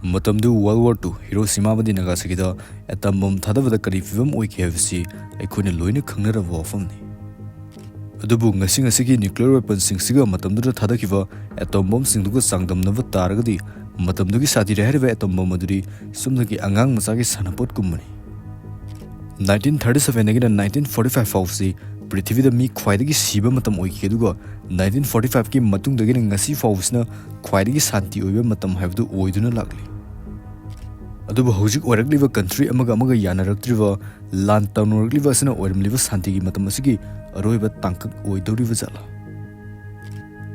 Matamdu World War II Hiroshima badi Nagasaki atom bomb thadabada kari fivam oike habisi aikhoina loina khangnaraba wafamni. Adubu ngasi ngasigi nuclear weapons singsiga matamdu thadakiba atom bomb singduga sangdamnaba taragadi matamdugi satire hariba atom bomb aduri sumnagi angang masagi sanapot kummani. 1937 nagina 1945 fawsi Prithibida mi khwaidagi siba matam oike aduga 1945 ki matungdagi ngasi fawsna khwaidagi santi oiba matam haibdu oiduna lagli. Adubu hojik oirakliba country amaga yanaraktriba lan tawnurakliba asina oiramliba santigi matam asigi aroiba tangkak oidoriba jala.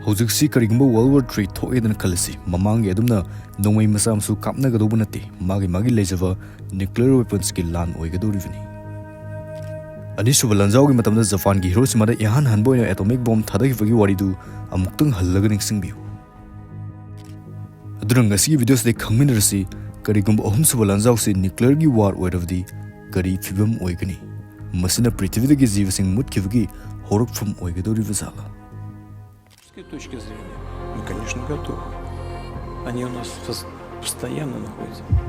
Hojiksi karigumba World War III thoedana khalasi mamangi adumna nongmai masamsu kapnagadauba nate magi lejaba nuclear weapons ki lan oigadoribani. Anisuba lanjaugi matamda Japan gi Hiroshima da ihan hanboina atomic bomb thadakibagi waridu amuktang hallaga ningsingbiu. Aduna ngasigi videos de khangminarasi karigumba ahumsuba lanjausi nuclear gi war oiravdi kari fibam oigani masina Prithibidagi Jiba sing Mutkhibagi horokfam oigadoriba jala. С точки зрения, мы, конечно, готовы. Они у нас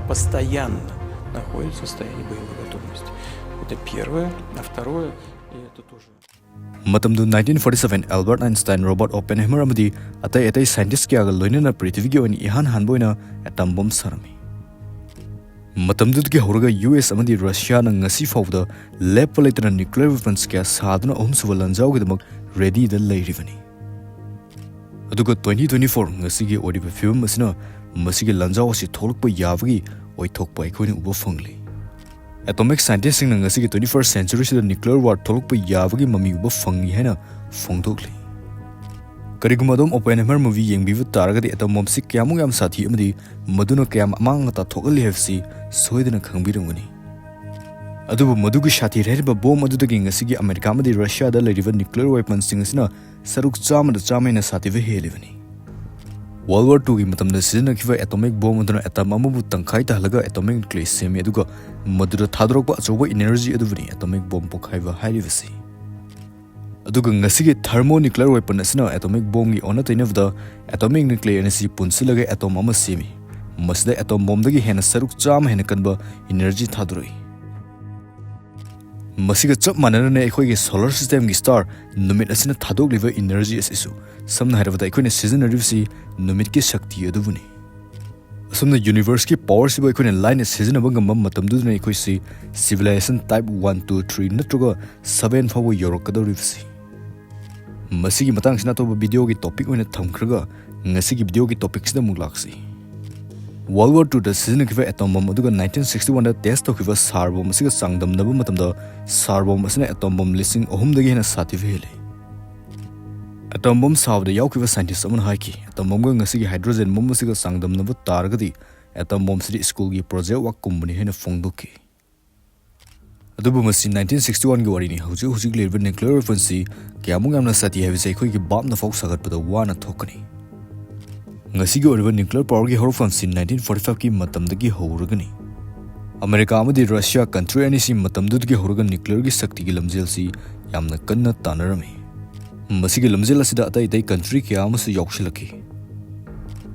постоянно находятся в состоянии боевой готовности. Это первое, а второе, и это тоже. Matamdu 1947 Albert Einstein, Robert Oppenheimer amadi atai scientist kya loinana Prithibigi oni ihan hanboina atom bomb sarami. Matamdu ki horaga US amadi Russia na ngasi fawda lab palaitana nuclear weapons kya saduna ahumsuba lanjaugi damak ready da leirivani. Aduga 2024 ngasigi oriba film asina masigi lanjau asi tholokpa yabagi oithokpa aikhoina uba fangli. Atomic scientists sing ngasigi 21st century sida nuclear war tholokpa yabagi mami uba fangi haina fongdokli. Karigumadom Oppenheimer movie yengbibu taragadi atom bomb si kyamu yam sathi amadi maduna kyam amang ta thogali hefsi soidana khangbirangani. Adubu madugi shathi rehba bomb adudagi ngasigi America amadi Russia da leiriba nuclear weapons sing asina saruk chamada chamaina sathi ve helivani. World War II gi matamda sizinakhiba atomic bomb aduna atom amabu tangkhai tahalaga atomic nucleus semi aduga madura thadrokba achoba energy adubani atomic bomb pokhaiba hairivasi. Aduga ngasigi thermonuclear weapon asina atomic bomb gi ona tainavda atomic nucleus energy punsilaga atom ama semi masda atom bomb dagi hena saruk cham hena kanba energy thadroi. Masiga chap manana ekhoi gi solar system gi star numit asina thadokliba energy asisu samna harabada ekhoi seasonarivsi numit ki shakti adubuni. Asumna universe ki power siba ekhoi line season abangam matamdu na ekhoi si civilization type 1 2 3 natroga 7 fawo yorokadorivsi. Masigi matang sina to video gi topic oina thamkhraga ngasigi video gi topics na mulaksi. World War II da sizinakhiba atom bomb aduga 1961 da test tokhiba sar bomb asiga sangdamnaba matamda sar bomb asina atom bomb listing ahumdagi hena sathi vele. Atom bomb savda yaukhiba scientist aman haiki atom bomb ga ngasigi hydrogen bomb asiga sangdamnaba taragadi atom bomb sidi school gi project work kumbani hena fongdoki. Adubu masi 1961 gi warini hujik leirba nuclear weapons si kyamu ngamna sathi habise khoi gi bamna fok sagatpada wana thokani. Ngasigi oriba nuclear power gi horofam sin 1945 ki matamdagi horagani. America amadi Russia country ani si matamdudgi horaga nuclear gi sakti gi lamjel si yamna kanna tanarami. Masigi lamjel asida atai country ki amasu yaukshilaki.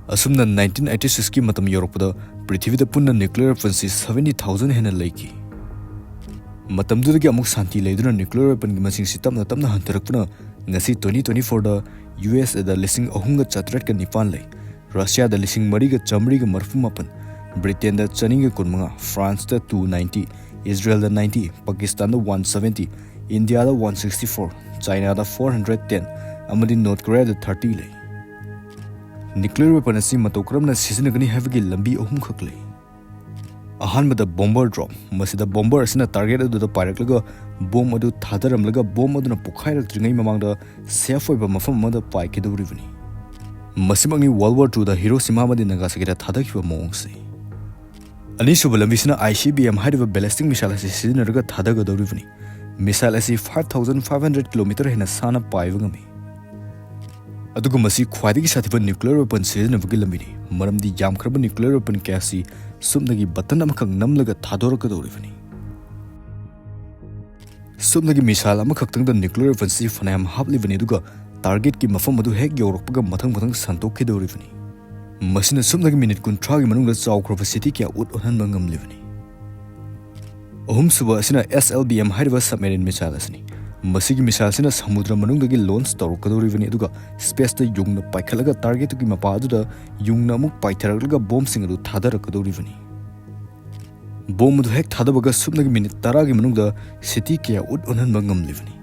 Asumna 1986 ki matam yoropda Prithibida punna nuclear weapons 70,000 hena laiki. Matamdudagi amuk santi leiduna nuclear weapon gi masing si tamna hantarakpuna ngasi 2024 da US da listing ahunga chatrat ka nipan lai. Russia da listing mariga chamriga marfumapan, Britain da chaninga kunmanga, France da 290, Israel da 90, Pakistan da 170, India da 164, China da 410, amadi North Korea da 30 lai. Nuclear weapon asi matokramna sizinagani havagi lambi ahum khak lai. Ahanba da bomber drop, masida bomber asina target adu da piraklaga bomb adu thadaramlaga bomb aduna pukhairak tringai mamangda safe oiba mafam amada paikidorivani. Masimangni World War II da Hiroshima amadi Nagasaki da thadakhiba mawngse. Anisuba lambisina ICBM haiba ballistic missile asi sizinaraga thadagadorivani. Missile asi 5,500 km hena sana paivangami. Aduga masi khwaidagi sathiba nuclear weapon sizinabagi lambini maramdi yamkhraba nuclear weapon kasi sumnagi button amakak namlaga thadorakadorivani. Sumnagi missile amakhaktang da nuclear weapon si fanayam haplivani aduga target ki mafam adu hek yorokpaga mathang santokkhidorivani. Masina sumnagi minute kuntragi manungda chawkraba city kya ut onhanba ngamlibani. Ahum suba asina SLBM hariba submarine missile asni. Masigi missile sina samudra manungdagi launch tawrukadoribani aduga space da yungna paikhalaga target gi mapa aduda yungna amuk paitharaglaga bomb sing adu thadarakadoribani. Bomb adu hek thadabaga sumnagi minute 10 gi manungda city kya ut onhanba ngamlibani.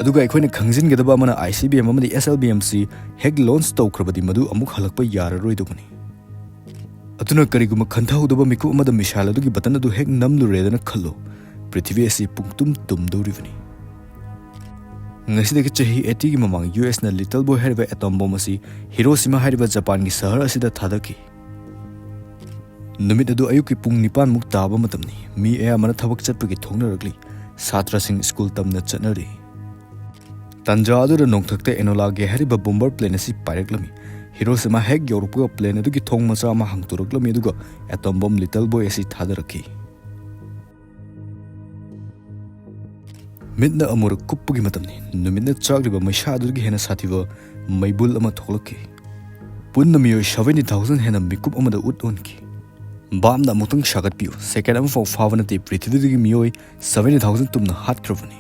Aduga aikoina khangjingedaba mana ICBM amadi SLBMC hek launch tawkrabadi madu amuk halakpa yararoidobani. Atuna kariguma khanthaudaba miku amada missile adugi button adu hek namluredana khallo prithvi asi pungtum tumdoribani. Ngasidagi chahi 80 gi mamang US na little boy hariba atom bomb asi Hiroshima hariba Japan gi sahar asida thadaki. Numit adu ayuki pung 9 muk taba matamni mi aya mana thabak chatpagi thongnaragli satra sing school tamna chatnari. Tanja adura nongthakte enola ge hariba bomber plane asi paireklami Hiroshima hek yorupa plane adugi thong macha ama hangturaklami aduga atom bomb little boy asi thadaraki. Midna amur kuppugi matamni numidna chagriba maisha adugi hena sathiba maibul ama thoklaki. Punna miyo 70,000 hena mikup amada ut onki. Bamna mutang shagat piyo second ama fo favanati prithibidagi miyo 70,000 tumna hatkrabani.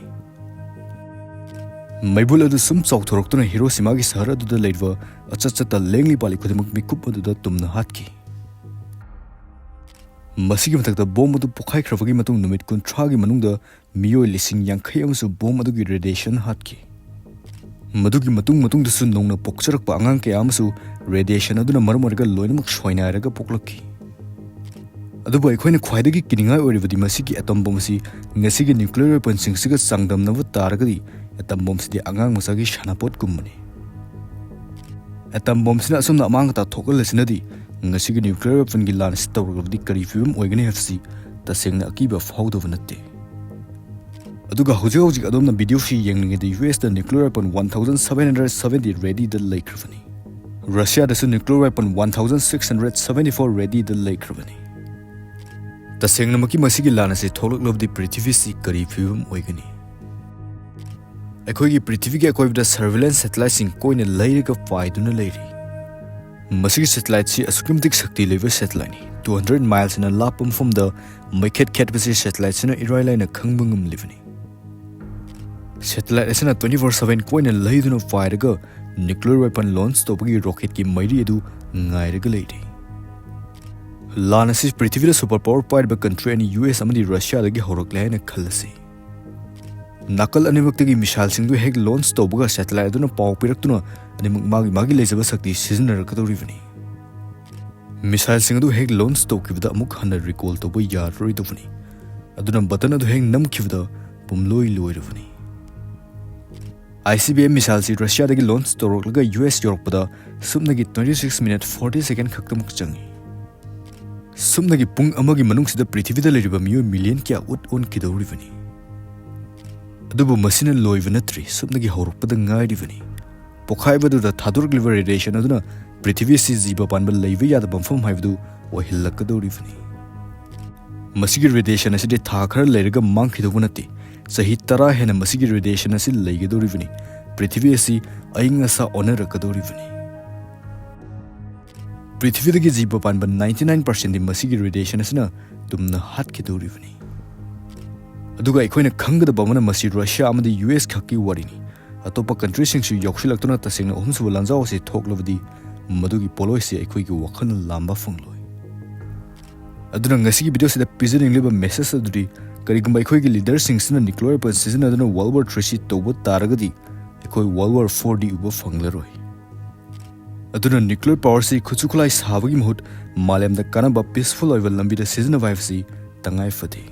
Maibul adu sum chawthoroktuna Hiroshima gi sahar aduda leidwa achachata lengli pali khudimuk mikup aduda tumna hatki. Masigi matakta bomb adu pokhai khrabagi matung numit 13 gi manungda miyoi lising yankhai amsu bomb adugi radiation hatki. Madugi matung dasu nongna pokcharakpa angang kaya amsu radiation aduna marmarga loinamak shoinairaga poklaki. Aduba aikoina khwaidagi kiningai oribadi masigi atom bomb si ngasigi nuclear weapon singsiga sangdamnawa taragadi atom bomb sidi angang masagi shanapot kummani. Atom bomb sina asumna amangta thokalasnadi ngasigi nuclear weapon gi lan stawragdi kari film oigani hfc tasengna akiba fawdova natte. Aduga hojik adomna video shi yenglinge the US the nuclear weapon 1770 ready the laikravani. Russia the nuclear weapon 1674 ready the laikravani. Tasengna maki masigi lan ase thokloklovdi prithvi si kari film oigani. Aikoigi prithvi gi akoibda surveillance satellite sing koina lairiga paiduna lairi. Masigi satellite si asukrimdik sakti level satellite ni 200 miles in a lapum from the Maiket Catbasi satellite sina Israel na khangbangum livani. Satellite asana 24/7 koina laiduna fire nuclear weapon launch topagi rocket ki mairi edu ngairaga leidi. Lanasi prithivida superpower powered by country and US amadi Russia dagi horoklai na khalasi. Nakal animaktagi missile singdu hek launch tobaga satellite aduna paw piraktuna animak magi lejaba sakti sizinnarakadoribani. Missile singdu hek launch tokibda amuk hana recall toba yaroidobani. Aduna button adu hek namkibda pumloi loirabani. ICBM missile si Russia dagi launch toroklaga US yorokpada sumnagi 26 minute 40 second khaktamuk changi. Sumnagi pung amagi manungsida prithivida leriba miyo million kya ut on kidoribani. Adubu masina loiva natri sumnagi horokpada ngairibani. Pokhaibadura thadurgliva radiation aduna prithvi si jiba panba leiva yada bamfam haibdu wahillakadoribani. Masigi radiation aside thakhar leiraga mangkhidobunati sahi 10 hena masigi radiation asi leigedoribani. Prithvi asi aingasa onarakadoribani. Prithvidagi jiba panba 99% di masigi radiation asina tumna hatkidoribani. Aduga aikoina khangada bamana masi Russia amadi US khaki warini. Atopa country singsu yokshilakuna tasengna ohumsu lanjao se thoklovdi madugi poloi se aikoigi wakhana lamba fungloi. Aduna ngasigi video sida presenting liba message aduri karigumba aikoigi leader singsina nuclear weapon season aduna World War 3 si toba taragadi aikoi World War 4 di uba fanglaroi. Aduna nuclear power si khuchukulai sabagi mahut malemda kanaba peaceful oiva lambida season 5 si tangai fati.